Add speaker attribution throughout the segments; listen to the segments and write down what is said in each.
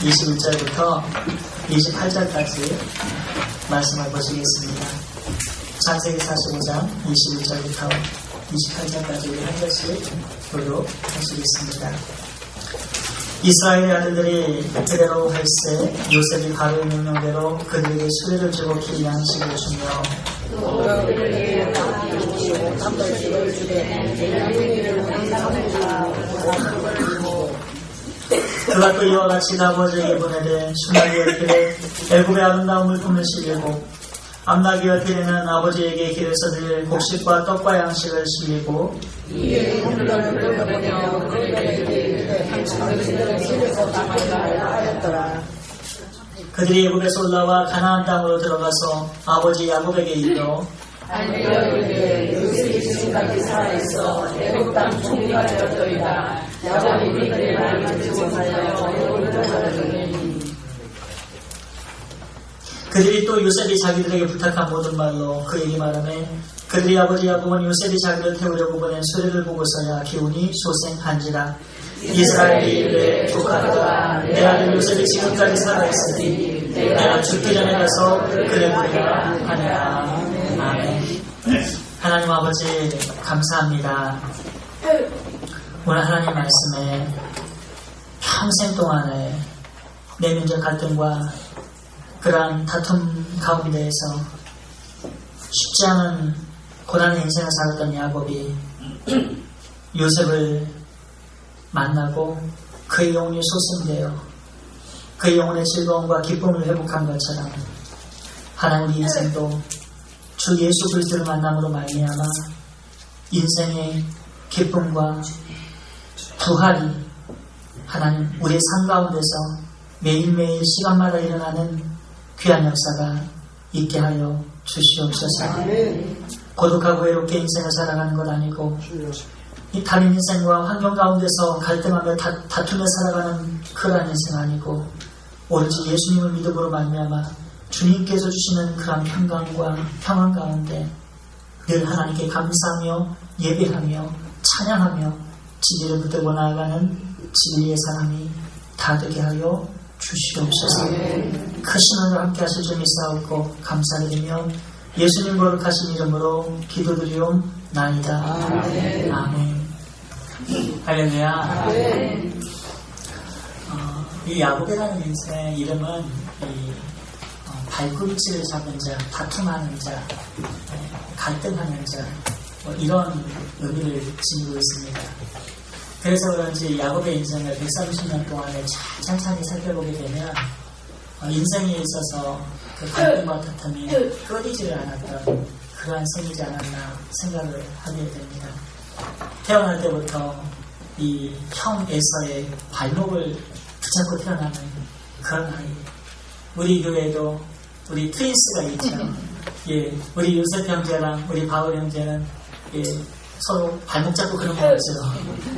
Speaker 1: 21절부터 28절까지 말씀을 보시겠습니다. 창세기 45장 21절부터 28절까지 우리 한 절씩 교독하시겠습니다. 이스라엘의 아들들이 그대로 할세 요셉이 바로의 명령대로 그들에게 수레를 주고 길 양식을 주며 그가 또 이와 같이 아버지에게 보내되 수나기의 길에 애굽의 아름다운 물품을 실리고 암나기의 길에는 아버지에게 길에서 드릴 곡식과 떡과 양식을 실리고 그들이 애굽에서 올라와 가나안 땅으로 들어가서 아버지 야곱에게 이르러
Speaker 2: 요셉이 지금까지 살아있어 애굽 땅 총리가 되었더이다. 야곱이 그들의 말을 듣고하여 애굽을 떠나더니
Speaker 1: 그들이 또 요셉이 자기들에게 부탁한 모든 말로 그에게 말하매 그들이 아버지 야곱은 요셉이 자기를 태우려고 보낸 수레를 보고서야 기운이 소생한지라. 이스라엘이 이르되 조카들아 내 아들 요셉이 지금까지 살아있으니 내가 죽기 전에 가서 그를 보리라 하니라. 아멘. 하나님 아버지 감사합니다. 오늘 하나님 말씀에 평생 동안에 내면적 갈등과 그러한 다툼 가운데에서 쉽지 않은 고난의 인생을 살았던 야곱이 요셉을 만나고 그의 영혼이 소생되어 그의 영혼의 즐거움과 기쁨을 회복한 것처럼 하나님 우리 인생도 주 예수 그리스도를 만남으로 말미암아 인생의 기쁨과 부활이 하나님 우리의 삶 가운데서 매일매일 시간마다 일어나는 귀한 역사가 있게 하여 주시옵소서. 고독하고 외롭게 인생을 살아가는 것 아니고 이 다른 인생과 환경 가운데서 갈등하며 다투며 살아가는 그러한 인생 아니고 오로지 예수님을 믿음으로 말미암아 주님께서 주시는 그러한 평강과 평안 가운데 늘 하나님께 감사하며 예배하며 찬양하며 진리를 붙들고 나아가는 진리의 사람이 다 되게 하여 주시옵소서. 크신 은혜로 함께 하실 줄 믿사옵고 감사드리며 예수님 거룩하신 이름으로 기도드리옵나이다. 아멘. 할렐루야. 이 야곱이라는 인생의 이름은 발꿈치를 잡는 자, 다툼하는 자, 갈등하는 자, 이런 의미를 지니고 있습니다. 그래서 그런지 야곱의 인생을 130년 동안에 찬찬히 살펴보게 되면 인생에 있어서 그 갈등과 다툼이 끊이지를 않았던 그러한 생이지 않았나 생각을 하게 됩니다. 태어날 때부터 이 형 에서의 발목을 붙잡고 태어나는 그런 아이. 우리 교회에도 우리 트윈스가 있죠. 예, 우리 요셉 형제랑 우리 바울 형제는 예, 서로 발목 잡고 그런 거 없어요.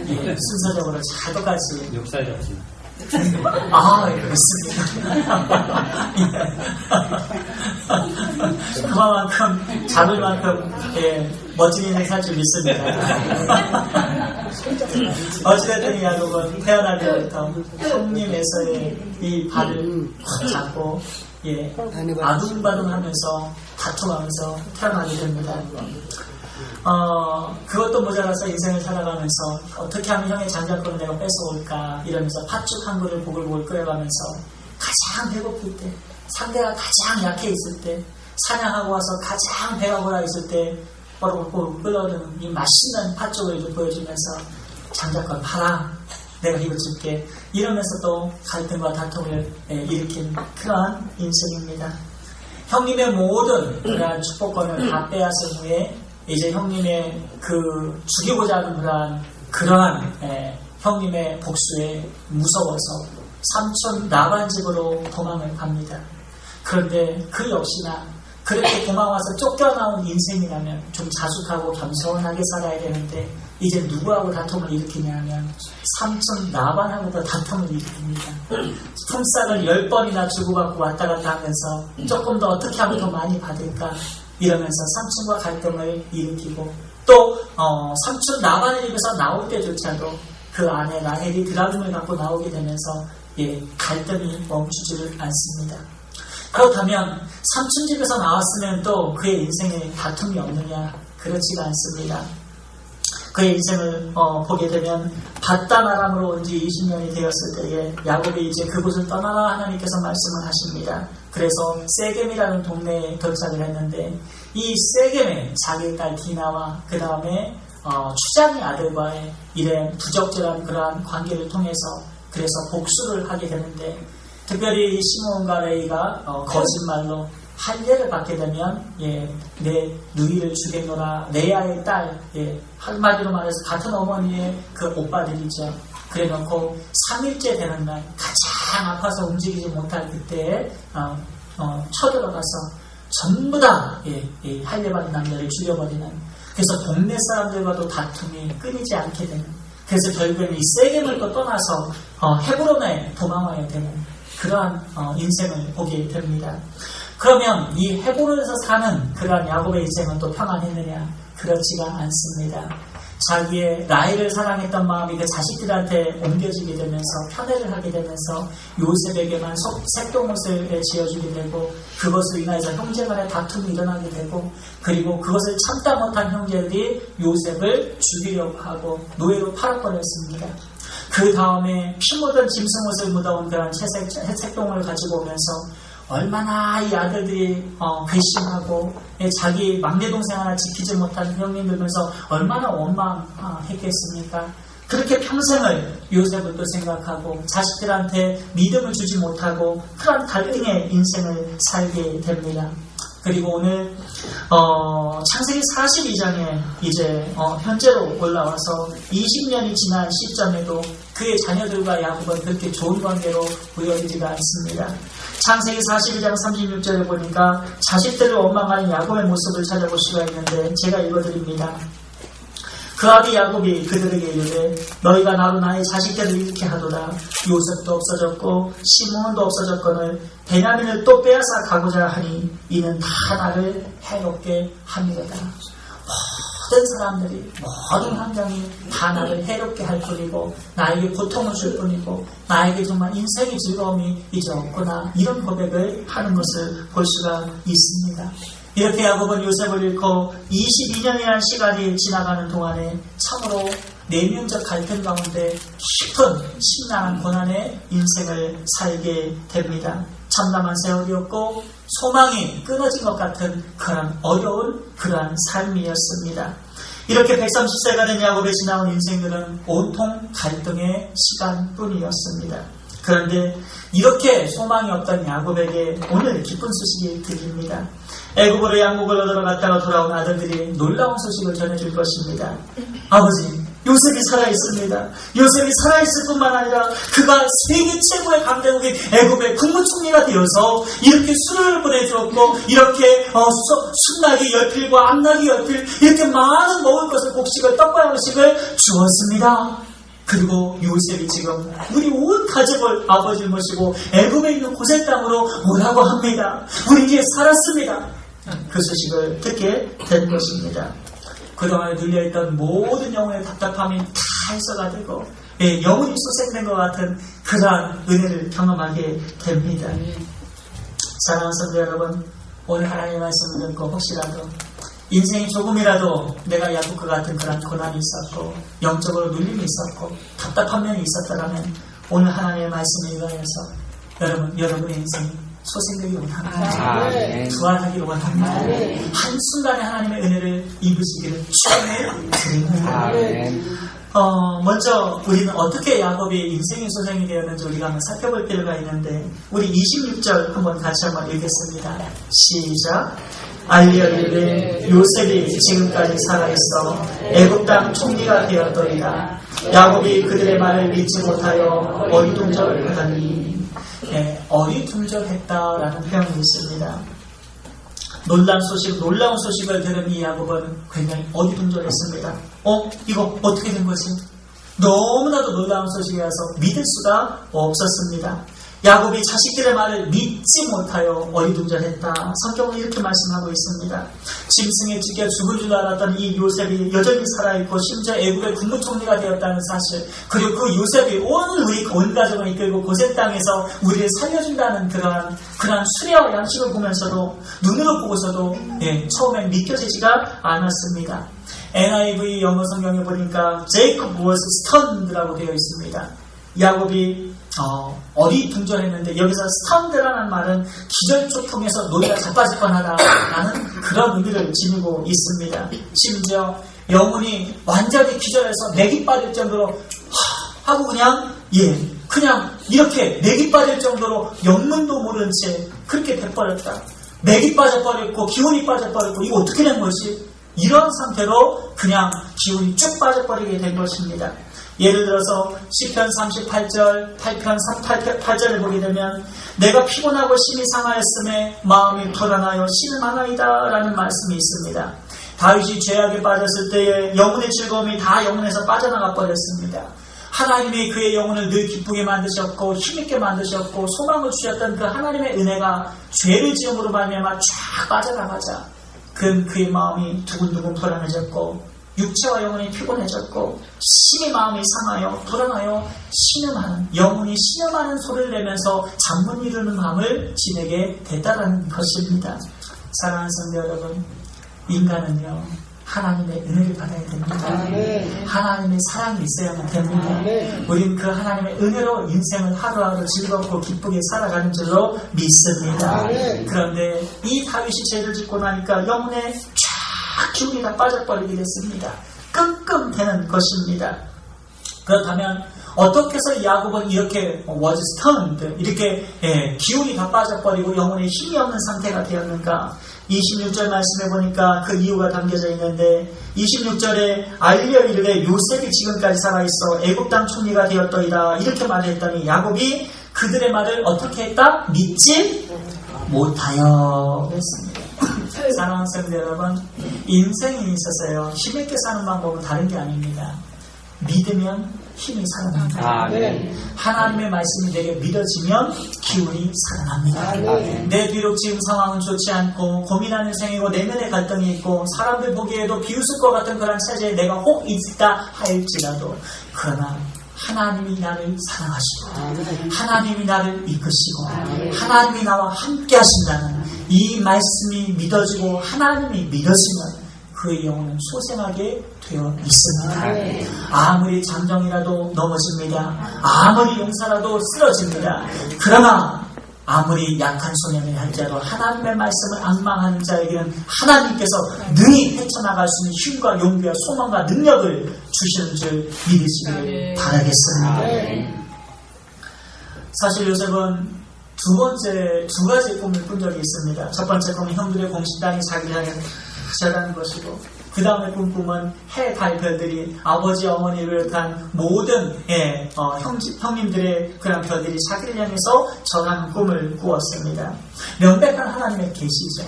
Speaker 1: 예, 순서적으로 잘 똑같이.
Speaker 3: 역사였지.
Speaker 1: 아, 그렇습니다. 그만큼 잡을 만큼 예, 멋진 인생 살 줄 믿습니다. 어찌됐든 야곱은 태어날 때부터 형님에서의 이 발을 확 잡고 예, 아둥바둥하면서 다툼하면서 태어나게 됩니다. 그것도 모자라서 인생을 살아가면서 어떻게 하면 형의 장자권을 내가 뺏어올까 이러면서 팥죽 한 그릇을 보글보글 끓여가면서 가장 배고플 때, 상대가 가장 약해 있을 때, 사냥하고 와서 가장 배가 고라 있을 때 뽀록뽀록 끓여드는 이 맛있는 팥죽을 이렇게 보여주면서 장자권 팔아, 내가 이거 줄게 이러면서 또 갈등과 다툼을 일으킨 그러한 인생입니다. 형님의 모든 그러한 축복권을 다 빼앗은 후에 이제 형님의 그 죽이고자 하는 그러한 형님의 복수에 무서워서 삼촌 라반 집으로 도망을 갑니다. 그런데 그 역시나 그렇게 도망와서 쫓겨나온 인생이라면 좀 자숙하고 겸손하게 살아야 되는데 이제 누구하고 다툼을 일으키냐 하면 삼촌 라반하고도 다툼을 일으킵니다. 품삯을 10번이나 주고받고 왔다 갔다 하면서 조금 더 어떻게 하면 더 많이 받을까 이러면서 삼촌과 갈등을 일으키고 또 삼촌 라반의 집에서 나올 때조차도 그 아내 라헬이 드라금을 갖고 나오게 되면서 갈등이 멈추지를 않습니다. 그렇다면 삼촌 집에서 나왔으면 또 그의 인생에 다툼이 없느냐? 그렇지가 않습니다. 그의 인생을 보게 되면 바단 아람으로 온 지 20년이 되었을 때에 야곱이 이제 그곳을 떠나라 하나님께서 말씀을 하십니다. 그래서 세겜이라는 동네에 도착을 했는데 이 세겜에 자기 딸 디나와 그 다음에 추장의 아들과의 이런 부적절한 그러한 관계를 통해서 그래서 복수를 하게 되는데 특별히 시므온과 레이가 거짓말로 할례를 받게 되면 내 누이를 주겠노라 레아의 딸 한마디로 말해서 같은 어머니의 그 오빠들이죠. 그래놓고 3일째 되는 날 가장 아파서 움직이지 못할 그때에 쳐들어가서 전부 다 할례 받은 남자를 죽여버리는 그래서 동네 사람들과도 다툼이 끊이지 않게 되는 그래서 결국에는 이 세겜을 또 떠나서 헤브론에 도망와야 되는 그러한 인생을 보게 됩니다. 그러면 이 헤브론에서 사는 그러한 야곱의 인생은 또 평안했느냐? 그렇지가 않습니다. 자기의 라헬을 사랑했던 마음이 그 자식들한테 옮겨지게 되면서 편애를 하게 되면서 요셉에게만 색동옷을 지어주게 되고 그것을 인하여서 형제간의 다툼이 일어나게 되고 그리고 그것을 참다 못한 형제들이 요셉을 죽이려고 하고 노예로 팔아버렸습니다. 그 다음에 피 묻은 짐승옷을 묻어온 그런 색동을 가지고 오면서 얼마나 이 아들들이 괘씸하고 자기 막내 동생 하나 지키지 못한 형님 들면서 얼마나 원망했겠습니까? 그렇게 평생을 요셉을 또 생각하고 자식들한테 믿음을 주지 못하고 그런 갈등의 인생을 살게 됩니다. 그리고 오늘 창세기 42장에 이제 현재로 올라와서 20년이 지난 시점에도 그의 자녀들과 야곱은 그렇게 좋은 관계로 보여지지가 않습니다. 창세기 42장 36절에 보니까 자식들을 원망하는 야곱의 모습을 찾아볼 수가 있는데 제가 읽어드립니다. 그 아비 야곱이 그들에게 이르되 너희가 나로 나의 자식들을 잃게 하도다. 요셉도 없어졌고 시므온도 없어졌거늘 베냐민을 또 빼앗아 가고자 하니 이는 다 나를 해롭게 함이로다. 모든 사람들이 모든 환경이 다 나를 해롭게 할 뿐이고 나에게 고통을 줄 뿐이고 나에게 정말 인생의 즐거움이 이제 없구나 이런 고백을 하는 것을 볼 수가 있습니다. 이렇게 야곱은 요셉을 잃고 22년이라는 시간이 지나가는 동안에 참으로 내면적 갈등 가운데 깊은 심란한 고난의 인생을 살게 됩니다. 참담한 세월이었고 소망이 끊어진 것 같은 그런 어려운 그러한 삶이었습니다. 이렇게 130세가 된 야곱의 지나온 인생들은 온통 갈등의 시간뿐이었습니다. 그런데 이렇게 소망이 없던 야곱에게 오늘 기쁜 소식이 들립니다. 애굽으로 양복을 얻으러 갔다가 돌아온 아들들이 놀라운 소식을 전해줄 것입니다. 아버지, 요셉이 살아있습니다. 요셉이 살아있을 뿐만 아니라 그가 세계 최고의 강대국인 애굽의 국무총리가 되어서 이렇게 술을 보내주었고 이렇게 순나기 열필과 암나기 열필 이렇게 많은 먹을 것을 곡식을 떡과 음식을 주었습니다. 그리고 요셉이 지금 우리 온 가족을 아버지를 모시고 애굽에 있는 고센 땅으로 오라고 합니다. 우리 이제 살았습니다. 그 소식을 듣게 된 것입니다. 그동안에 눌려있던 모든 영혼의 답답함이 다 해소가 되고 영혼이 소생된 것 같은 그러한 은혜를 경험하게 됩니다. 사랑하는 성도 여러분, 오늘 하나님의 말씀을 듣고 혹시라도 인생이 조금이라도 내가 야곱과 같은 그런 고난이 있었고 영적으로 눌림이 있었고 답답한 면이 있었다면 오늘 하나님의 말씀을 읽어서 여러분의 인생이 소생되기 원합니다. 부활하기를 원합니다. 한순간에 하나님의 은혜를 입으시기를 축원드립니다. 먼저 우리는 어떻게 야곱이 인생의 소생이 되었는지 우리가 한번 살펴볼 필요가 있는데 우리 26절 한번 같이 한번 읽겠습니다. 시작. 알리어리되 요셉이 지금까지 살아있어 애굽 땅 총리가 되었더이다. 야곱이 그들의 말을 믿지 못하여 어리둥절하니 어리둥절했다라는 표현이 있습니다. 놀라운 소식을 들은 이 야곱은 굉장히 어리둥절했습니다. 이거 어떻게 된 거지? 너무나도 놀라운 소식이라서 믿을 수가 없었습니다. 야곱이 자식들의 말을 믿지 못하여 어리둥절했다. 성경은 이렇게 말씀하고 있습니다. 짐승에 찢겨 죽을 줄 알았던 이 요셉이 여전히 살아있고 심지어 애국의 국무총리가 되었다는 사실, 그리고 그 요셉이 온 가족을 이끌고 고센 땅에서 우리를 살려준다는 그러한 수레와 양식을 보면서도, 눈으로 보고서도 처음엔 믿겨지지가 않았습니다. NIV 영어 성경에 보니까 Jacob was stunned라고 되어 있습니다. 야곱이 어리둥절했는데, 여기서 stunned라는 말은 기절초풍에서 노래가 자빠질 뻔하다라는 그런 의미를 지니고 있습니다. 심지어 영혼이 완전히 기절해서 맥이 빠질 정도로 하고 그냥 이렇게 맥이 빠질 정도로 영문도 모른 채 그렇게 돼버렸다. 맥이 빠져버렸고 기운이 빠져버렸고 이거 어떻게 된 것이? 이런 상태로 그냥 기운이 쭉 빠져버리게 된 것입니다. 예를 들어서 시편 38절 8절을 보게 되면 내가 피곤하고 심히 상하였음에 마음이 불안하여 실망하이다 라는 말씀이 있습니다. 다윗이 죄악에 빠졌을 때에 영혼의 즐거움이 다 영혼에서 빠져나가 버렸습니다. 하나님이 그의 영혼을 늘 기쁘게 만드셨고 힘있게 만드셨고 소망을 주셨던 그 하나님의 은혜가 죄를 지음으로 말미암아 쫙 빠져나가자 그의 마음이 두근두근 불안해졌고 육체와 영혼이 피곤해졌고 심히 마음이 상하여 불안하여 신음하는, 영혼이 신음하는 소리를 내면서 잠 못 이루는 밤을 지내게 됐다라는 것입니다. 사랑하는 성도 여러분, 인간은요 하나님의 은혜를 받아야 됩니다. 하나님의 사랑이 있어야만 됩니다. 우린 그 하나님의 은혜로 인생을 하루하루 즐겁고 기쁘게 살아가는 줄로 믿습니다. 그런데 이 다윗이 죄를 짓고 나니까 영혼에 쫙 기운이 다 빠져버리게 됐습니다. 끙끙대는 것입니다. 그렇다면 어떻게 해서 야곱은 이렇게 was stunned, 이렇게 기운이 다 빠져버리고 영혼에 힘이 없는 상태가 되었는가? 26절 말씀해 보니까 그 이유가 담겨져 있는데 26절에 알려 이르되 요셉이 지금까지 살아있어 애굽 땅 총리가 되었더이다 이렇게 말했더니 야곱이 그들의 말을 어떻게 했다? 믿지 못하여 했습니다. 사랑하는 성도 여러분, 인생에 있어서요 힘있게 사는 방법은 다른 게 아닙니다. 믿으면 힘이 살아납니다. 하나님의 말씀이 내게 믿어지면 기운이 살아납니다. 내 비록 지금 상황은 좋지 않고 고민하는 생이고 내면에 갈등이 있고 사람들 보기에도 비웃을 것 같은 그런 체제에 내가 혹 있다 할지라도, 그러나 하나님이 나를 사랑하시고 하나님이 나를 이끄시고 하나님이 나와 함께 하신다는 이 말씀이 믿어지고 하나님이 믿어지면 그의 영혼은 소생하게 되어 있습니다. 아무리 장정이라도 넘어집니다. 아무리 용사라도 쓰러집니다. 그러나 아무리 약한 소년을 할지라도 하나님의 말씀을 앙망하는 자에게는 하나님께서 능히 헤쳐나갈 수 있는 힘과 용기와 소망과 능력을 주시는 줄 믿으시기를 바라겠습니다. 사실 요셉은 두 가지 꿈을 꾼 적이 있습니다. 첫 번째 꿈은 형들의 공식당이 자기를 향해 저라는 것이고, 그 다음에 꾼 꿈은 해, 달, 별들이 아버지, 어머니를 비롯한 모든 형님들의 그런 별들이 자기를 향해서 저라는 꿈을 꾸었습니다. 명백한 하나님의 계시죠.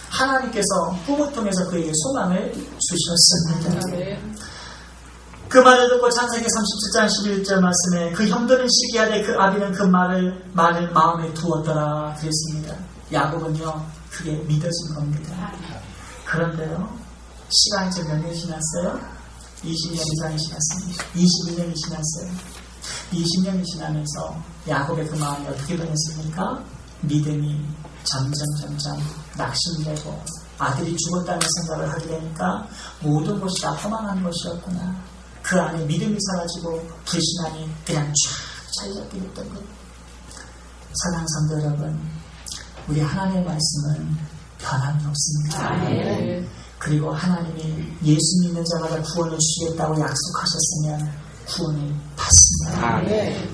Speaker 1: 하나님께서 꿈을 통해서 그에게 소망을 주셨습니다. 그 말을 듣고 창세기 37장 11절 말씀에 그 형들은 시기하되 그 아비는 그 말을 마음에 두었더라 그랬습니다. 야곱은요 그게 믿어진 겁니다. 그런데요 시간이 지금 몇 년이 지났어요? 20년 이상이 지났습니다. 22년이 지났어요. 20년이 지나면서 야곱의 그 마음이 어떻게 변했습니까? 믿음이 점점 낙심되고 아들이 죽었다는 생각을 하게 되니까 모든 것이 다 허망한 것이었구나. 그 안에 믿음이 사라지고 불신앙이 그냥 쫙 자리 잡게 됐던 것. 사랑하는 성도 여러분, 우리 하나님의 말씀은 변함이 없습니다. 그리고 하나님이 예수 믿는 자마다 구원을 주시겠다고 약속하셨으면 구원을 받습니다.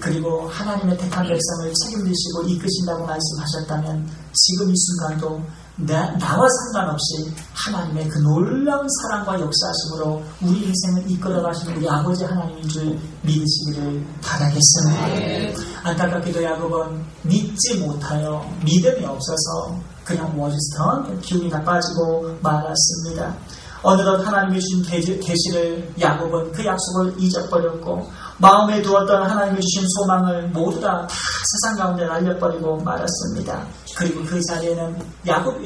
Speaker 1: 그리고 하나님의 택한 백성을 책임지시고 이끄신다고 말씀하셨다면 지금 이 순간도 나와 상관없이 하나님의 그 놀라운 사랑과 역사하심으로 우리 인생을 이끌어가시는 우리 아버지 하나님인 줄 믿으시기를 바라겠습니다. 안타깝게도 야곱은 믿지 못하여 믿음이 없어서 그냥 워즈스턴 기운이 다 빠지고 말았습니다. 어느덧 하나님이 주신 계시를 야곱은 그 약속을 잊어버렸고 마음에 두었던 하나님이 주신 소망을 모두 다 세상 가운데 날려버리고 말았습니다. 그리고 그 자리에는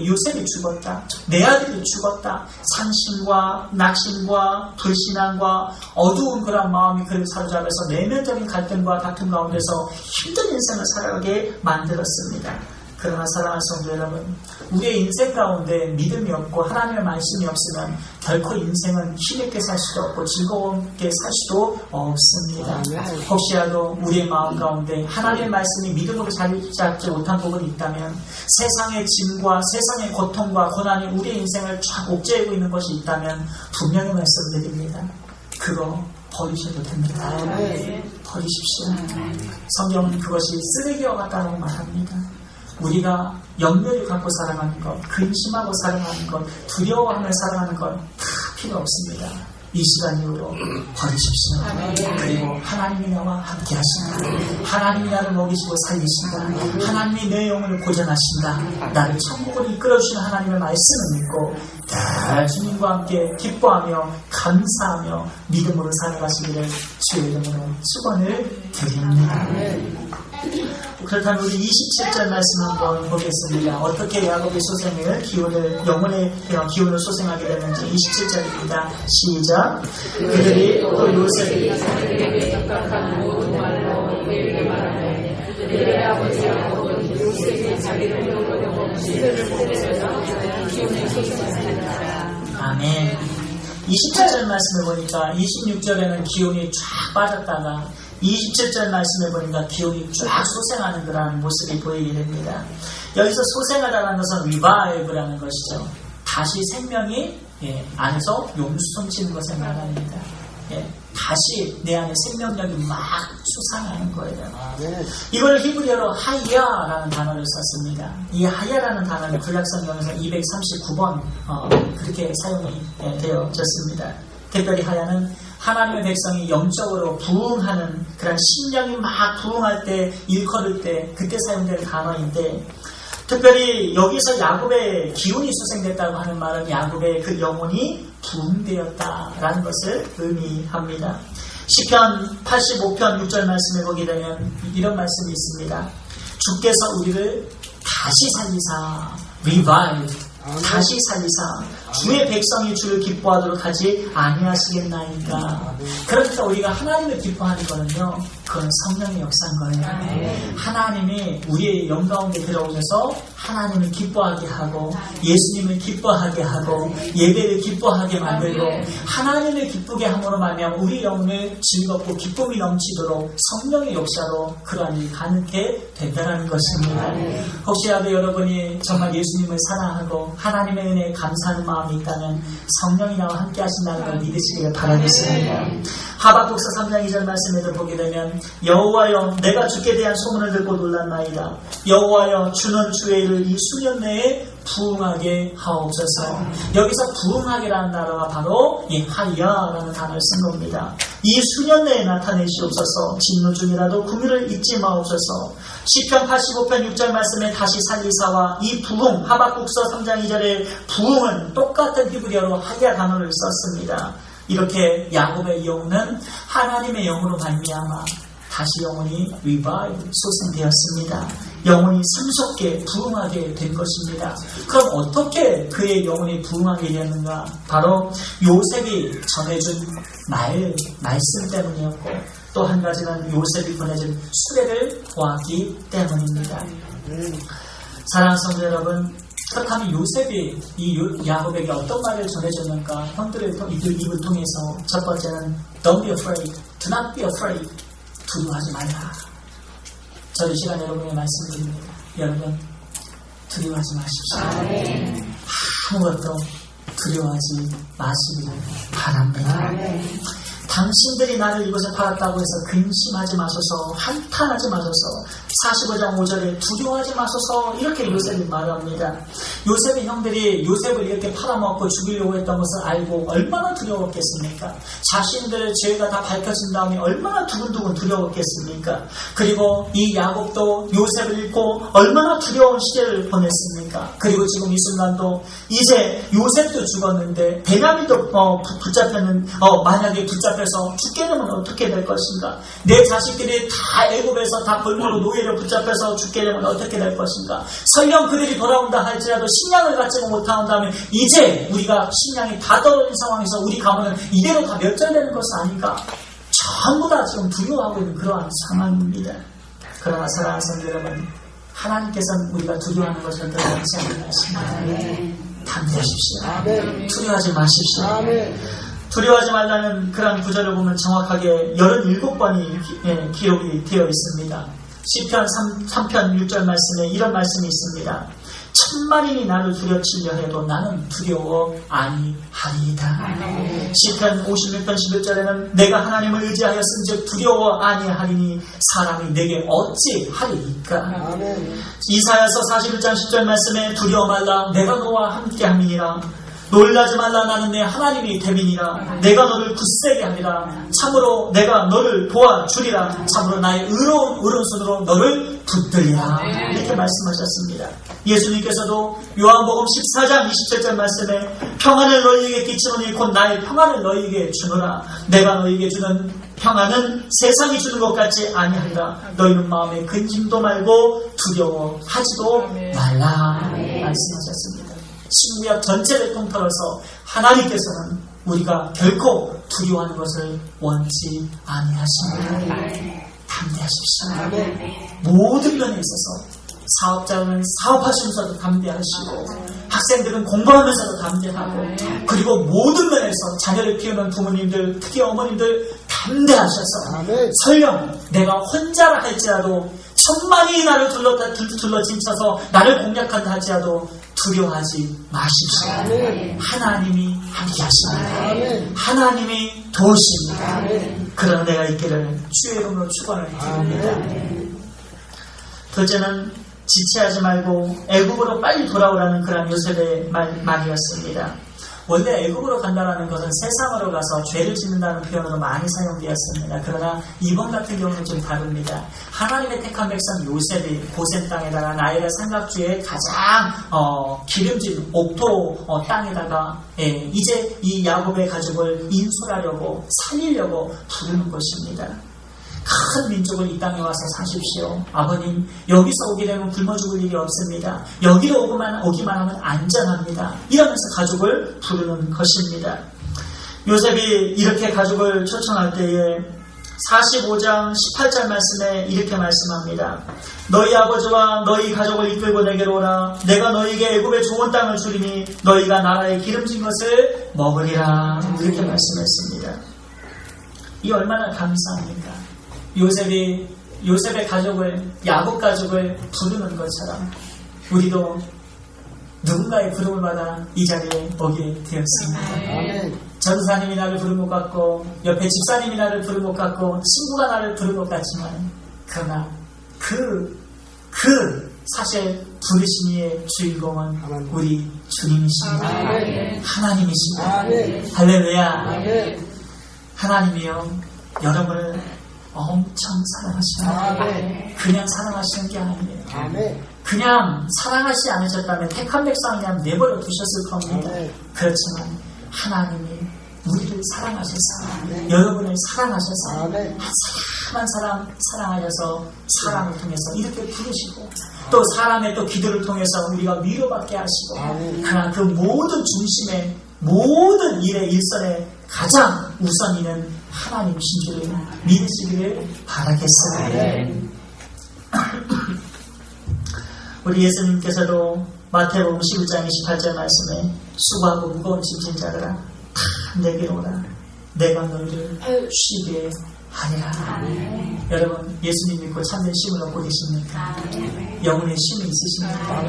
Speaker 1: 요셉이 죽었다. 내 아들이 죽었다. 상심과 낙심과 불신앙과 어두운 그런 마음이 그를 사로잡아서 내면적인 갈등과 다툼 가운데서 힘든 인생을 살아가게 만들었습니다. 그러나 사랑하는 성도 여러분, 우리의 인생 가운데 믿음이 없고 하나님의 말씀이 없으면 결코 인생은 힘있게 살 수도 없고 즐겁게 살 수도 없습니다. 혹시라도 우리의 마음 가운데 하나님의 말씀이 믿음으로 자리 잡지 못한 부분이 있다면, 세상의 짐과 세상의 고통과 고난이 우리의 인생을 쫙 옥죄이고 있는 것이 있다면 분명히 말씀드립니다. 그거 버리셔도 됩니다. 버리십시오. 성경은 그것이 쓰레기와 같다고 말합니다. 우리가 염려를 갖고 살아가는 것, 근심하고 살아가는 것, 두려워하며 살아가는 것 다 필요 없습니다. 이 시간 이후로 버리십시오. 그리고 하나님이 나와 함께 하신다. 하나님이 나를 먹이시고 살리신다. 하나님이 내 영혼을 보존하신다. 나를 천국으로 이끌어주시는 하나님의 말씀을 믿고 늘 주님과 함께 기뻐하며 감사하며 믿음으로 살아가시기를 주의 이름으로 축원을 드립니다. 그렇다면 우리 27절 말씀 한번 보겠습니다. 어떻게 야곱의 소생을 영혼의 기운을 소생하게 되는지 27절입니다. 시작. 그들이 또 요셉이
Speaker 2: 자기에게 적각한 모든 말로 그에게 말하되 그들의 아버지 야곱은 요셉이 자기를 노려보고 시들을 보내서 기운을 소생하였다.
Speaker 1: 아멘. 27절 말씀을 보니까 26절에는 기운이 쫙 빠졌다가 27절 말씀을 보니까 기운이 쫙 소생하는 그런 모습이 보이게 됩니다. 여기서 소생하다는 것은 리바이브라는 것이죠. 다시 생명이 안에서 용수성치는 것을 말합니다. 다시 내 안에 생명력이 막 솟아나는 거예요. 이걸 히브리어로 하야라는 단어를 썼습니다. 이 하야라는 단어는 구약성경에서 239번 그렇게 사용이 되어졌습니다. 특별히 하야는 하나님의 백성이 영적으로 부흥하는 그런 심령이 막 부흥할 때, 일컬을 때 그때 사용된 단어인데, 특별히 여기서 야곱의 기운이 수생됐다고 하는 말은 야곱의 그 영혼이 부흥되었다라는 것을 의미합니다. 시편 85편 6절 말씀에 보게 되면 이런 말씀이 있습니다. 주께서 우리를 다시 살리사, revive, 다시 살리사 주의 백성이 주를 기뻐하도록 하지 아니하시겠나이까. 그러니까 우리가 하나님을 기뻐하는 거는요, 그건 성령의 역사인 거예요. 하나님이 우리의 영 가운데 들어오셔서 하나님을 기뻐하게 하고 예수님을 기뻐하게 하고 예배를 기뻐하게 만들고 하나님을 기쁘게 함으로 말미암아 우리 영혼을 즐겁고 기쁨이 넘치도록 성령의 역사로 그러한 일이 가능하게 된다는 것입니다. 혹시라도 여러분이 정말 예수님을 사랑하고 하나님의 은혜에 감사하는 마음이 있다면 성령이 나와 함께 하신다는 걸 믿으시기를 바라겠습니다. 하박국서 3장 2절 말씀에도 보게 되면 여호와여 내가 주께 대한 소문을 듣고 놀랐나이다. 여호와여 주는 주의 일을 이 수년 내에 부흥하게 하옵소서. 여기서 부흥하게라는 단어가 바로 이 하야라는 단어를 쓴 겁니다. 이 수년 내에 나타내시옵소서. 진노 중이라도 긍휼을 잊지 마옵소서. 시편 85편 6절 말씀에 다시 살리사와 이 부흥, 하박국서 3장 2절의 부흥은 똑같은 히브리어로 하야 단어를 썼습니다. 이렇게 야곱의 영혼은 하나님의 영으로 말미암아 다시 영혼이 revive, 소생되었습니다. 영혼이 sem솟게 부흥하게 된 것입니다. 그럼 어떻게 그의 영혼이 부흥하게 되었는가? 바로 요셉이 전해준 말씀 때문이었고, 또 한 가지는 요셉이 보내준 수레를 보았기 때문입니다. 사랑하는 성도 여러분, 그렇다면 요셉이 이 야곱에게 어떤 말을 전해줬는가? 형들의 입을 통해서 첫 번째는 Don't be afraid, do not be afraid. 두려워하지 말라. 저는 이 시간 여러분에게 말씀드립니다. 여러분, 두려워하지 마십시오. 아무것도 두려워하지 마시기를 바랍니다. 당신들이 나를 이곳에 팔았다고 해서 근심하지 마소서, 한탄하지 마소서, 45장 5절에 두려워하지 마소서, 이렇게 요셉이 말합니다. 요셉의 형들이 요셉을 이렇게 팔아먹고 죽이려고 했던 것을 알고 얼마나 두려웠겠습니까? 자신들의 죄가 다 밝혀진 다음에 얼마나 두근두근 두려웠겠습니까? 그리고 이 야곱도 요셉을 잃고 얼마나 두려운 시대를 보냈습니까? 그리고 지금 이 순간도 이제 요셉도 죽었는데 베냐민도 만약에 붙잡혀서 죽게 되면 어떻게 될 것인가? 내 자식들이 다 애굽에서 다 골무로 노예로 붙잡혀서 죽게 되면 어떻게 될 것인가? 설령 그들이 돌아온다 할지라도 식량을 갖지 못한다면 이제 우리가 식량이 다 떨어진 상황에서 우리 가문은 이대로 다 멸절되는 것은 아닌가? 전부 다 지금 두려워하고 있는 그러한 상황입니다. 그러나 사랑하는 성도 여러분, 하나님께서는 우리가 두려워하는 것을 절대 원치 않는 것입니다. 담대하십시오. 두려워하지 마십시오. 두려워하지 말라는 그런 구절을 보면 정확하게 87번이 기록이 되어 있습니다. 시편 3편 6절 말씀에 이런 말씀이 있습니다. 천만인이 나를 두려치려 해도 나는 두려워 아니하리이다. 시편 56편 11절에는 내가 하나님을 의지하였은즉 두려워 아니하리니 사람이 내게 어찌 하리이까. 이사야서 41장 10절 말씀에 두려워 말라 내가 너와 함께함이니라. 놀라지 말라 나는 내 하나님이 됨이니라. 내가 너를 굳세게 하리라. 참으로 내가 너를 도와주리라. 참으로 나의 의로운 오른손으로 너를 붙들리라. 이렇게 말씀하셨습니다. 예수님께서도 요한복음 14장 27절 말씀에 평안을 너희에게 끼치노니 곧 나의 평안을 너희에게 주노라. 내가 너희에게 주는 평안은 세상이 주는 것 같지 아니하리라. 너희는 마음에 근심도 말고 두려워하지도 말라. 말씀하셨습니다. 신구약 전체를 통틀어서 하나님께서는 우리가 결코 두려워하는 것을 원치 아니하십니다. 담대하십시오. 모든 면에 있어서 사업자는 사업하시면서도 담대하시고 학생들은 공부하면서도 담대하고 그리고 모든 면에서 자녀를 키우는 부모님들 특히 어머님들 담대하셔서 설령 내가 혼자라 할지라도 천만이 나를 둘러진쳐서 나를 공략한다 할지라도 두려워하지 마십시오. 하나님이 함께 하십니다. 하나님이 도우십니다. 그런 내가 있기를 주의 이름으로 축원을 드립니다. 둘째는 지체하지 말고 애굽으로 빨리 돌아오라는 그런 요셉의 말이었습니다. 원래 애굽으로 간다는 것은 세상으로 가서 죄를 짓는다는 표현으로 많이 사용되었습니다. 그러나 이번 같은 경우는 좀 다릅니다. 하나님의 택한 백성 요셉이 고센 땅에다가 나일의 삼각주의 가장 기름진 옥토 땅에다가 이제 이 야곱의 가족을 인솔하려고 살리려고 부르는 것입니다. 큰 민족을 이 땅에 와서 사십시오. 아버님, 여기서 오게 되면 굶어 죽을 일이 없습니다. 여기로 오기만 하면 안전합니다. 이러면서 가족을 부르는 것입니다. 요셉이 이렇게 가족을 초청할 때에 45장 18절 말씀에 이렇게 말씀합니다. 너희 아버지와 너희 가족을 이끌고 내게로 오라. 내가 너희에게 애굽의 좋은 땅을 주리니 너희가 나라의 기름진 것을 먹으리라. 이렇게 말씀했습니다. 이 얼마나 감사합니까? 요셉의 가족을, 야곱 가족을 부르는 것처럼 우리도 누군가의 부름을 받아 이 자리에 오게 되었습니다. 전사님이 나를 부른 것 같고 옆에 집사님이 나를 부른 것 같고 친구가 나를 부른 것 같지만 그러나 그 사실 부르신 이의 주인공은 우리 주님이십니다. 하나님이십니다. 할렐루야. 하나님이요 여러분을 엄청 사랑하십니다. 그냥 사랑하시는 게 아니에요. 그냥 사랑하시지 않으셨다면 택한 백성이라면 내버려 두셨을 겁니다. 그렇지만 하나님이 우리를 사랑하셔서 여러분을 사랑하셔서 한 사람 사랑하셔서 사랑을 통해서 이렇게 부르시고 또 사람의 또 기도를 통해서 우리가 위로받게 하시고 그러나 그 모든 중심에 모든 일의 일선에 가장 우선이는 하나님이신 줄을 믿으시기를 바라겠습니다. 우리 예수님께서도 마태복음 11장 28절 말씀에 수고하고 무거운 짐진 자들아 다 내게로 오라. 내가 너희를 쉬게 하리라. 여러분 예수님 믿고 참된 쉼을 얻고 계십니까? 영혼의 쉼이 있으십니까?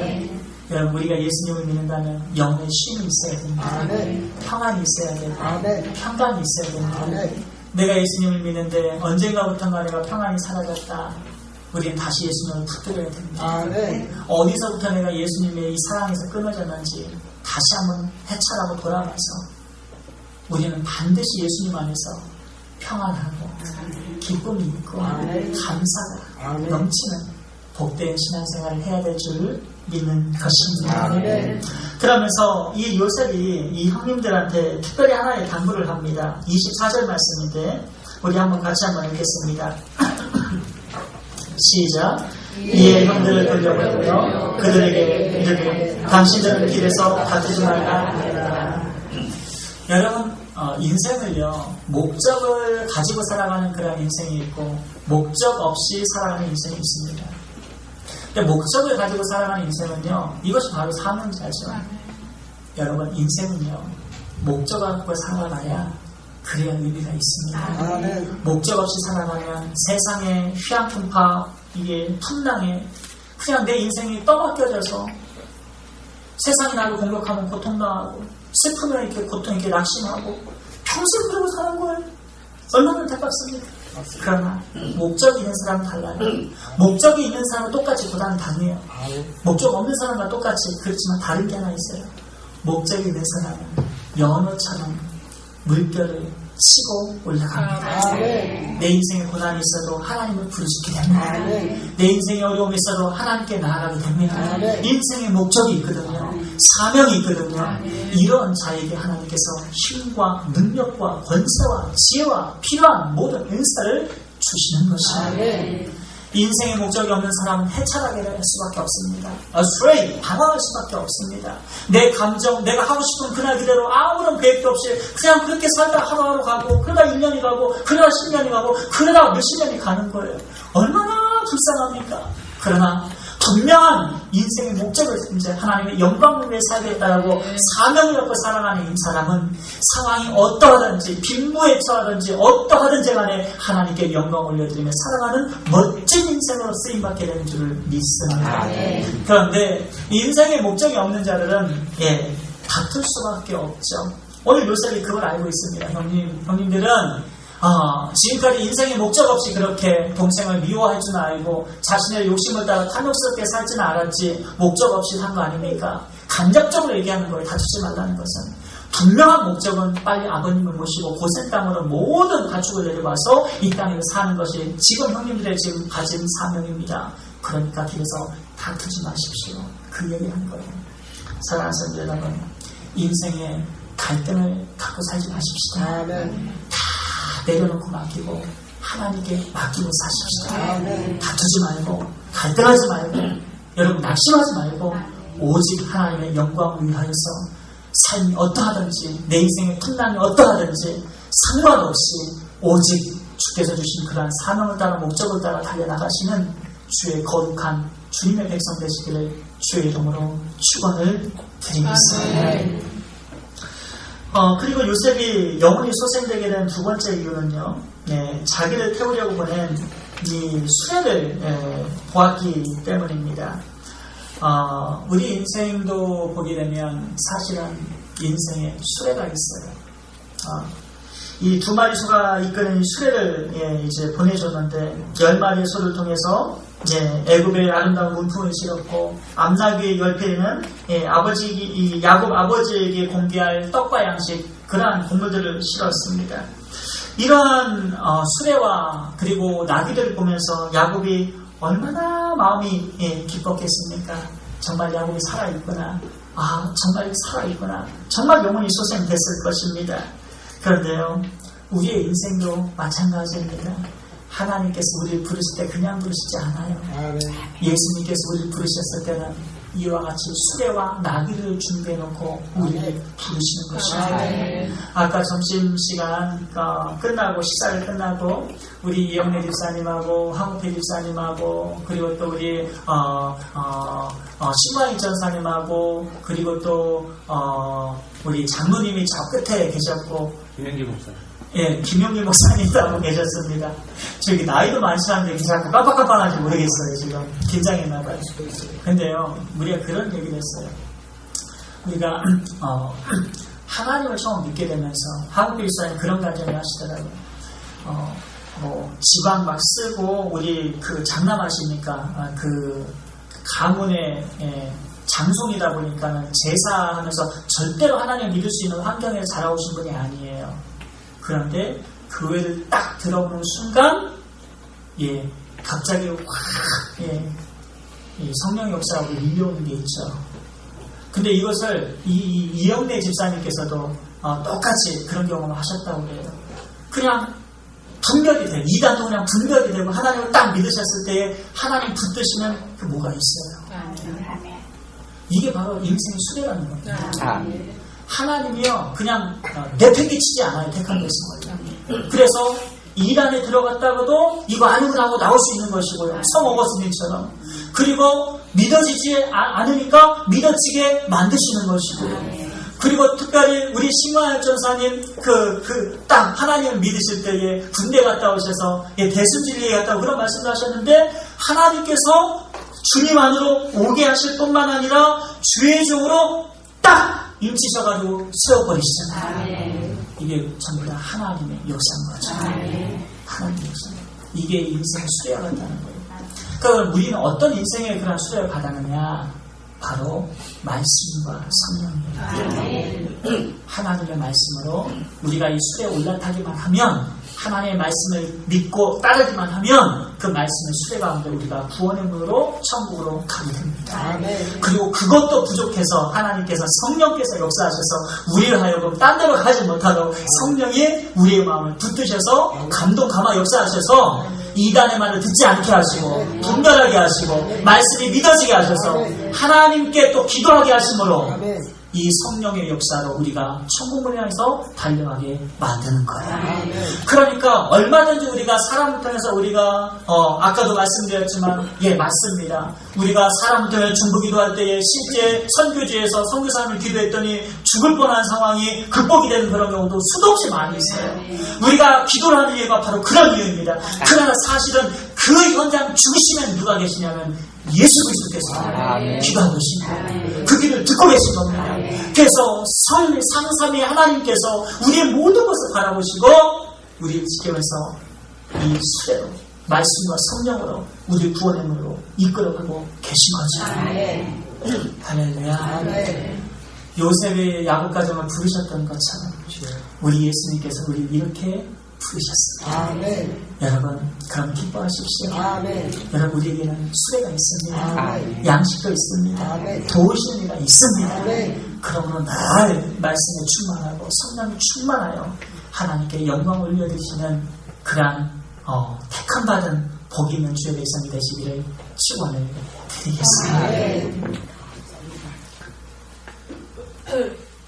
Speaker 1: 여러분 우리가 예수님을 믿는다면 영혼의 쉼이 있어야 됩니다. 평안이 있어야 됩니다. 평강이 있어야 됩니다. 내가 예수님을 믿는데 언젠가부터가 내가 평안이 사라졌다. 우리는 다시 예수님을 붙들어야 됩니다.
Speaker 2: 네.
Speaker 1: 어디서부터 내가 예수님의 이 사랑에서 끊어졌는지 다시 한번 해찰하고 돌아가서 우리는 반드시 예수님 안에서 평안하고 기쁨이 있고 감사가 넘치는 복된 신앙생활을 해야 될 줄 믿는 것입니다. 그러면서 이 요셉이 이 형님들한테 특별히 하나의 당부를 합니다. 24절 말씀인데 우리 한번 같이 한번 읽겠습니다. 시작. 이에 형들을 돌려보내며 그들에게 이르되 당신들은 길에서 다투지 말라. 여러분 인생을요 목적을 가지고 살아가는 그런 인생이 있고 목적 없이 살아가는 인생이 있습니다. 근데 목적을 가지고 살아가는 인생은요 이것이 바로 사명자죠. 여러분 인생은요 목적을 갖고 살아가야 그래야 의미가 있습니다. 목적 없이 살아가면 세상의 휘황풍파 이게 탐낭에 그냥 내 인생이 떠맡겨져서 세상이 나를 공격하면 고통당하고 슬프면 이렇게 고통 이렇게 낙심하고 평생 그러고 사는 거예요. 얼마나 안타깝습니까? 그러나 목적이 있는 사람은 달라요. 목적이 있는 사람은 똑같이 고단을 당해요. 목적 없는 사람과 똑같이 그렇지만 다른 게 하나 있어요. 목적이 있는 사람은 연어처럼 물결을 치고 올라갑니다. 내 인생에 고난이 있어도 하나님을 부르시게 됩니다. 내 인생에 어려움이 있어도 하나님께 나아가게 됩니다. 인생에 목적이 있거든요. 사명이 있거든요. 이런 자에게 하나님께서 힘과 능력과 권세와 지혜와 필요한 모든 은사를 주시는 것입니다. 인생의 목적이 없는 사람은 해찰하게 될 수밖에 없습니다. afraid, 당황할 수밖에 없습니다. 내 감정, 내가 하고 싶은 그날 그대로 아무런 계획도 없이 그냥 그렇게 살다 하루하루 가고 그러다 1년이 가고 그러다 10년이 가고 그러다 몇십 년이 가는 거예요. 얼마나 불쌍합니까? 그러나 분명한 인생의 목적을 이제 하나님의 영광을 위해 살겠다라고 사명을 갖고 살아가는 이 사람은 상황이 어떠하든지 빈부에 처하든지 어떠하든지 간에 하나님께 영광 올려드리며 살아가는 멋진 인생으로 쓰임받게 되는 줄을 믿습니다. 그런데 인생의 목적이 없는 자들은 다툴 수밖에 없죠. 오늘 요셉이 그걸 알고 있습니다. 형님들은 지금까지 인생의 목적 없이 그렇게 동생을 미워할 줄 알고 자신의 욕심을 따라 탐욕스럽게 살 줄 알았지 목적 없이 산 거 아닙니까? 간접적으로 얘기하는 거예요. 다투지 말라는 것은. 분명한 목적은 빨리 아버님을 모시고 고센 땅으로 모든 가축을 내려와서 이 땅에서 사는 것이 지금 형님들의 지금 가진 사명입니다. 그러니까 길에서 다투지 마십시오. 그 얘기하는 거예요. 사랑하는 성도 여러분, 인생에 갈등을 갖고 살지 마십시다. 내려놓고 맡기고 하나님께 맡기고 사십시다. 다투지 말고 갈등하지 말고 여러분 낙심하지 말고 오직 하나님의 영광을 위하여서 삶이 어떠하든지 내 인생의 풍랑이 어떠하든지 상관없이 오직 주께서 주신 그러한 사명을 따라 목적을 따라 달려나가시는 주의 거룩한 주님의 백성 되시기를 주의 이름으로 축원을 드리겠습니다. 그리고 요셉이 영혼이 소생되게 된 두 번째 이유는요, 자기를 태우려고 보낸 이 수레를 보았기 때문입니다. 우리 인생도 보게 되면 사실은 인생에 수레가 있어요. 이 두 마리 소가 이끄는 수레를 이제 보내줬는데 10마리의 소를 통해서 애굽의 아름다운 문풍을 실었고 암나귀의 10페리는 야곱 아버지에게 공개할 떡과 양식 그러한 곡물들을 실었습니다. 이러한 수레와 그리고 나귀들을 보면서 야곱이 얼마나 마음이 기뻤겠습니까? 정말 야곱이 살아있구나. 정말 살아있구나. 정말 영혼이 소생됐을 것입니다. 그런데요, 우리의 인생도 마찬가지입니다. 하나님께서 우리를 부르실 때 그냥 부르시지 않아요. 예수님께서 우리를 부르셨을 때는 이와 같이 수레와 나귀를 준비해놓고 우리를 부르시는 것입니다. 아까 점심시간 끝나고 식사를 끝나고 우리 이영래 집사님하고 황우태 집사님하고 그리고 또 우리 신광희 전사님하고 그리고 또 우리 장로님이 저 끝에 계셨고
Speaker 3: 김영기 목사.
Speaker 1: 김용길 목사님도 하고 계셨습니다. 저기 나이도 많지 않은데 자꾸 깜빡깜빡한지 모르겠어요. 지금 긴장했나봐요. 근데요, 우리가 그런 얘기를 했어요. 우리가 하나님을 처음 믿게 되면서 한국 일사님 그런 간증을 하시더라고요. 지방 막 쓰고 우리 그 장남하시니까 그 가문의 장손이다 보니까는 제사하면서 절대로 하나님을 믿을 수 있는 환경에 자라오신 분이 아니에요. 그런데 교회를 딱 들어오는 순간 갑자기 확 성령 역사가 밀려오는 게 있죠. 근데 이것을 이영래 집사님께서도 똑같이 그런 경험을 하셨다고 해요. 그냥 분별이 돼요. 이단도 그냥 분별이 되고 하나님을 딱 믿으셨을 때에 하나님 붙드시면 그 뭐가 있어요. 이게 바로 인생의 수레라는 겁니다. 하나님이요 그냥 내팽개치지 않아요. 택한 것은. 그래서 이단에 들어갔다가도 이거 아니고 하고 나올 수 있는 것이고요. 성어거스님처럼. 그리고 믿어지지 않으니까 믿어지게 만드시는 것이고요. 그리고 특별히 우리 신광열 전사님 딱 하나님을 믿으실 때에 군대 갔다 오셔서 대순진리에 갔다 오고 그런 말씀도 하셨는데 하나님께서 주님 안으로 오게 하실 뿐만 아니라 주의적으로 딱 임치셔가지고 세워버리시잖아요. 이게 전부 다 하나님의 역사인 거죠. 하나님의 역사. 이게 인생의 수레와 같다는 거예요. 그러니까 우리는 어떤 인생의 그런 수레를 받았느냐? 바로 말씀과 성령이에요. 하나님의 말씀으로 우리가 이 수레에 올라타기만 하면 하나님의 말씀을 믿고 따르기만 하면 그 말씀의 수레 가운데 우리가 구원의 문으로 천국으로 가게 됩니다. 그리고 그것도 부족해서 하나님께서 성령께서 역사하셔서 우리를 하여금 딴 데로 가지 못하도록 성령이 우리의 마음을 붙드셔서 감동 감화 역사하셔서 이단의 말을 듣지 않게 하시고 분별하게 하시고 말씀이 믿어지게 하셔서 하나님께 또 기도하게 하심으로 이 성령의 역사로 우리가 천국을 향해서 달려가게 만드는 거예요. 그러니까 얼마든지 우리가 사람을 통해서 우리가 아까도 말씀드렸지만 맞습니다. 우리가 사람을 통해 중보기도할 때에 실제 선교지에서 선교사님을 기도했더니 죽을 뻔한 상황이 극복이 되는 그런 경우도 수도 없이 많이 있어요. 우리가 기도를 하는 이유가 바로 그런 이유입니다. 그러나 사실은 그 현장 죽으시면 누가 계시냐면 예수 그리스도께서 기도하고 계십니다. 그 길을 듣고 계신 겁니다. 그래서 상삼위 하나님께서 우리의 모든 것을 바라보시고 우리를 지켜면서 이 수레로 말씀과 성령으로 우리 구원의 문으로 이끌어가고 계신 거죠. 할렐루야. 요셉의 야곱 가정을 부르셨던 것처럼 우리 예수님께서 우리를 이렇게 부르셨습니다. 여러분 그럼 기뻐하십시오. 여러분 우리에게는 수레가 있습니다. 양식도 있습니다. 도우시는 이가 있습니다. 그러므로 날 말씀에 충만하고 성령이 충만하여 하나님께 영광을 올려드리시는 그러한 택함 받은 복 있는 주의 백성이 되시기를 축원을 드리겠습니다.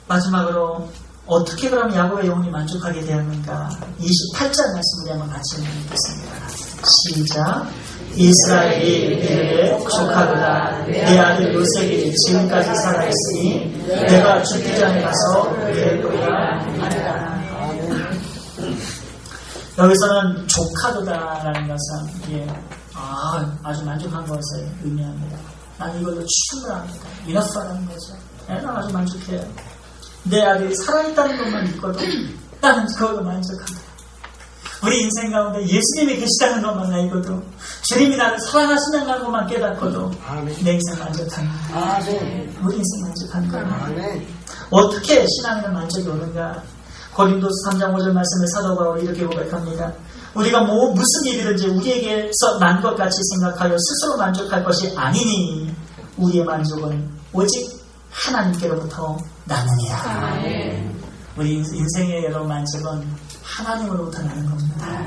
Speaker 1: 마지막으로 어떻게 그럼 야곱의 영혼이 만족하게 되었는가? 28절 말씀을 한번 같이 읽겠습니다. 시작. 이스라엘이 이르되 조카로다 내 아들 요셉이 지금까지 살아있으니 내가 죽기 전에 가서 그를 보리라. 여기서는 조카도다라는 것은 아주 만족한 것을 의미합니다. 난 이걸로 충분합니다. 이너프라는 거죠. 난 아주 만족해요. 내 아들이 살아있다는 것만 믿고도 나는 그걸로 만족합니다. 우리 인생 가운데 예수님이 계시다는 것만 알고도 주님이 나를 사랑하신다는 것만 깨닫고도 내 인생 만족합니다. 우리 인생 만족하는 거예요. 어떻게 신앙에는 만족이 오는가? 고린도서 3장 5절 말씀을 사도 바울이 이렇게 고백합니다. 우리가 무슨 일이든지 우리에게서 난 것 같이 생각하여 스스로 만족할 것이 아니니 우리의 만족은 오직 하나님께로부터 나느니라. 우리 인생의 여러 만족은 하나님으로부터 나는 겁니다.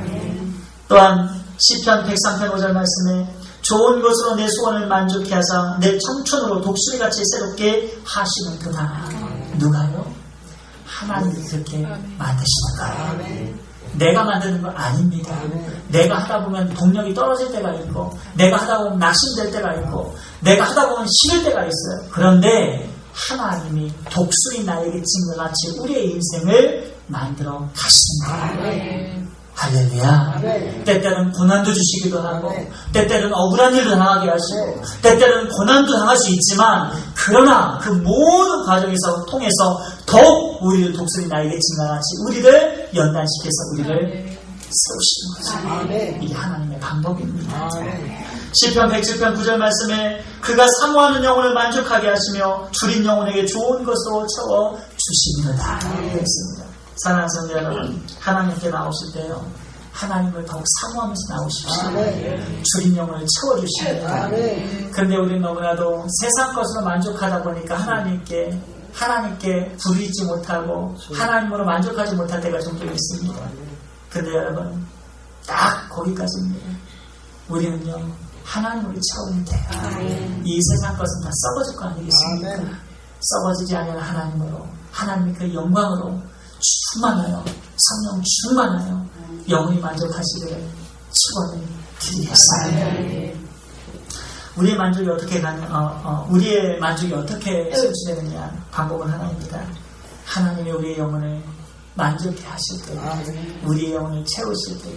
Speaker 1: 또한 시편 103편 5절 말씀에 좋은 것으로 내 소원을 만족케 하사 내 청춘으로 독수리같이 새롭게 하시는 그다. 누가요? 하나님이 그렇게 만드시는 거예요. 내가 만드는 거 아닙니다. 내가 하다 보면 동력이 떨어질 때가 있고 내가 하다 보면 낙심될 때가 있고 내가 하다 보면 싫을 때가 있어요. 그런데 하나님이 독수리 날개 친 것 같이 우리의 인생을 만들어 가십니다. 할렐루야. 때때는 고난도 주시기도 하고 때때는 억울한 일도 당하게 하시고 때때는 고난도 당할 수 있지만 그러나 그 모든 과정에서 통해서 더욱 우리를 독수리 날개 친 것 같이 우리를 연단시켜서 우리를 세우시는 거죠.
Speaker 2: 아멘.
Speaker 1: 이게 하나님의 방법입니다.
Speaker 2: 아멘.
Speaker 1: 시편 107편 9절 말씀에 그가 사모하는 영혼을 만족하게 하시며 줄인 영혼에게 좋은 것으로 채워 주십니다. 그렇습니다. 사랑하는 성도 여러분, 하나님께 나오실 때요, 하나님을 더욱 사모하면서 나오십시오. 줄인 영혼을 채워주십니다. 그런데 우리는 너무나도 세상 것으로 만족하다 보니까 하나님께 부르지 못하고 하나님으로 만족하지 못할 때가 종종 있습니다. 그런데 여러분, 딱 거기까지입니다. 우리는요, 하나님을 채우면 돼요. 이 세상 것은 다 썩어질 거 아니겠습니까? 썩어지지 않는 하나님으로, 하나님의 그 영광으로 충만하여, 성령 충만하여 영원히 만족하시기를 축원을 드리겠습니다. 우리의 만족이 어떻게 성취되느냐? 방법은 하나입니다. 하나님이 우리의 영혼을 만족해 하실 때, 우리의 영혼을 채우실 때,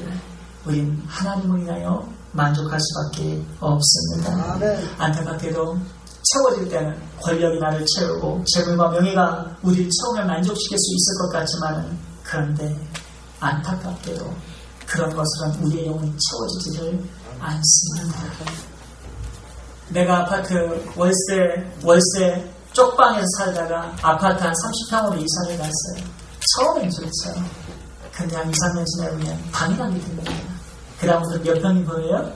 Speaker 1: 우린 하나님을 인하여 만족할 수밖에 없습니다. 안타깝게도 채워질 때는 권력이 나를 채우고 재물과 명예가 우리를 채우며 만족시킬 수 있을 것 같지만, 그런데 안타깝게도 그런 것으로는 우리의 영혼이 채워지지를 않습니다. 내가 아파트 월세 쪽방에서 살다가 아파트 한 30평으로 이사를 갔어요. 처음엔 좋죠. 근데 한 2, 3년 지나면 방해감이 듭니다. 그 다음부터 몇 평이 보여요?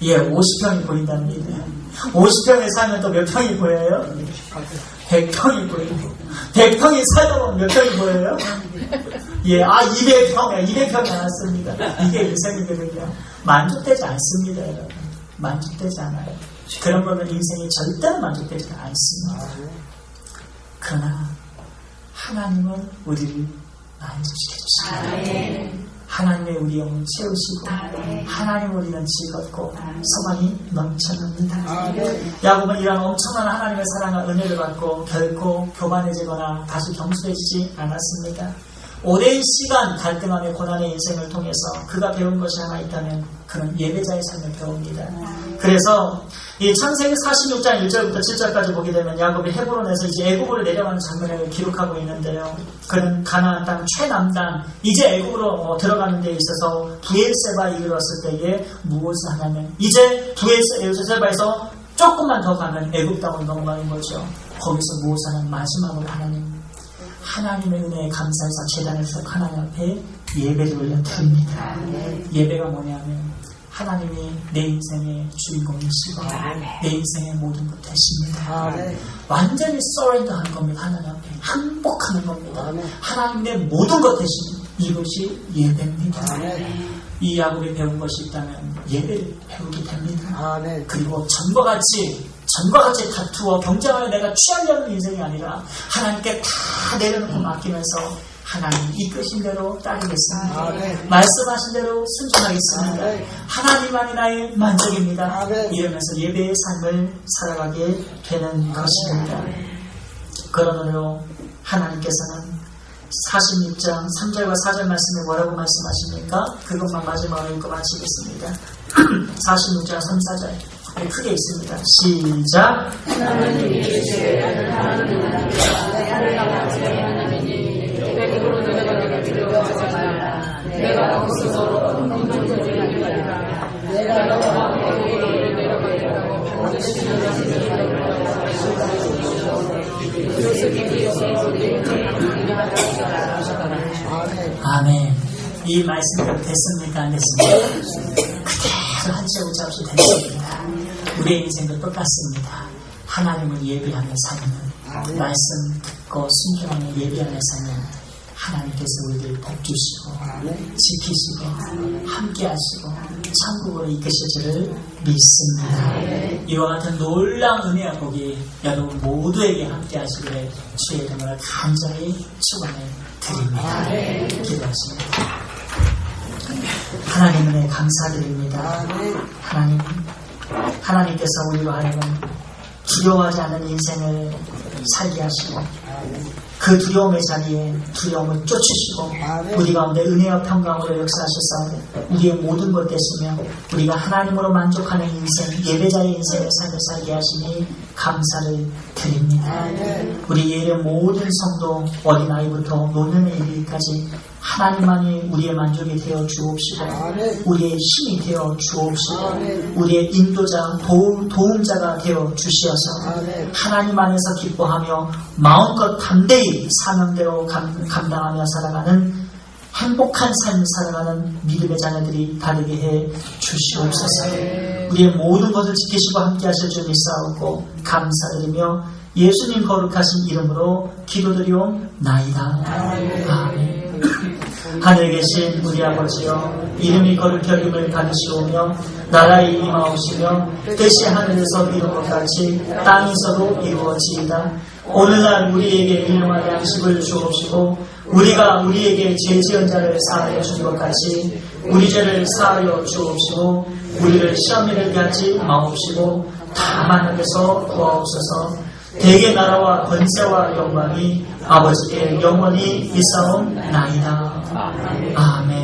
Speaker 1: 예, 50평이 보인다는 얘기예요. 50평에 살면 또 몇 평이 보여요? 100평이 보이고, 100평이 살다 보면 몇 평이 보여요? 예, 200평이 나왔습니다. 이게 인생이거든요. 만족되지 않습니다, 여러분. 만족되지 않아요. 그런 거는 인생이 절대로 만족되지 않습니다. 그러나 하나님은 우리를 만족시켜 주시고, 하나님의 우리 영을 채우시고, 하나님 우리는 즐겁고 소망이 넘쳐납니다. 야곱은 이런 엄청난 하나님의 사랑과 은혜를 받고 결코 교만해지거나 다시 경솔해지지 않았습니다. 오랜 시간 갈등함의 고난의 인생을 통해서 그가 배운 것이 하나 있다면 그는 예배자의 삶을 배웁니다. 그래서 이 창세기 46장 1절부터 7절까지 보게 되면 야곱이 헤브론에서 이제 애굽으로 내려가는 장면을 기록하고 있는데요. 그는 가나안 땅 최남단 이제 애굽으로 들어가는 데 있어서 브엘세바에 이르렀을 때에 무엇을 하냐면 이제 브엘세바에서 조금만 더 가면 애굽 땅으로 넘어가는 거죠. 거기서 무엇을 하냐면 마지막으로 하나님의 은혜에 감사해서 제단에서 하나님 앞에 예배를 올려드립니다. 예배가 뭐냐면 하나님이 내 인생의 주인공이시고 내 인생의 모든 것 되십니다. 완전히 서렌더하는 겁니다. 하나님 앞에 항복하는 겁니다. 하나님 내 모든 것 되십니다. 이것이 예배입니다. 이 야곱이 배운 것이 있다면 예배를 배우게 됩니다. 그리고 전과 같이 다투어 경쟁하여 내가 취하려는 인생이 아니라 하나님께 다 내려놓고 맡기면서 하나님 이끄신 대로 따르겠습니다. 말씀하신 대로 순종하겠습니다. 하나님만이 나의 만족입니다. 이러면서 예배의 삶을 살아가게 되는 것입니다. 그러므로 하나님께서는 46장 3절과 4절 말씀에 뭐라고 말씀하십니까? 그것만 마지막으로 읽고 마치겠습니다. 46장 3, 4절 크게 있습니다. 시작.
Speaker 2: 하나님이 계시되 내가 거기서
Speaker 1: 아멘. 이 말씀이 됐습니까? 안 됐습니까? 그대로 한 치 오차 없이 됐습니다. 우리의 인생도 똑같습니다. 하나님을 예배하며 살면, 말씀 듣고 순종하며 예배하며 살면 하나님께서 우리를 복주시고 지키시고 함께 하시고 천국으로 이끄실 줄을 믿습니다. 이와 같은 놀라운 은혜와 복이 여러분 모두에게 함께 하시기를 주의 이름으로 간절히 축원을 드립니다. 기도하십니다. 하나님 은혜 감사드립니다. 하나님께서 우리와 하여금 두려워하지 않는 인생을 살게 하시고 그 두려움의 자리에 두려움을 쫓으시고 우리 가운데 은혜와 평강으로 역사하셔서 우리의 모든 것 되시며 우리가 하나님으로 만족하는 인생, 예배자의 인생을 살게 하시니 감사를 드립니다. 우리 예의 모든 성도 어린아이부터 노년에 이르기까지 하나님만이 우리의 만족이 되어 주옵시고 우리의 힘이 되어 주옵시고 우리의 인도자 도움자가 되어 주시어서 하나님 안에서 기뻐하며 마음껏 담대히 사명대로 감당하며 살아가는 행복한 삶을 살아가는 믿음의 자녀들이 되게 해 주시옵소서. 우리의 모든 것을 지키시고 함께 하실 줄 믿사옵고 감사드리며 예수님 거룩하신 이름으로 기도드리옵나이다. 아멘. 하늘에 계신 우리 아버지여, 이름이 거룩히 여김을 받으시오며 나라의 임하오시며 뜻이 하늘에서 이룬 것 같이 땅에서도 이루어지이다. 오늘날 우리에게 일용할 양식을 주옵시고 우리가 우리에게 죄 지은 자를 사하여 준 것 같이 우리 죄를 사하여 주옵시고 우리를 시험에 들게 하지 마옵시고 다만 하게서 도와옵소서. 대개 나라와 권세와 영광이 아버지께 영원히 있사옵나이다. 아멘.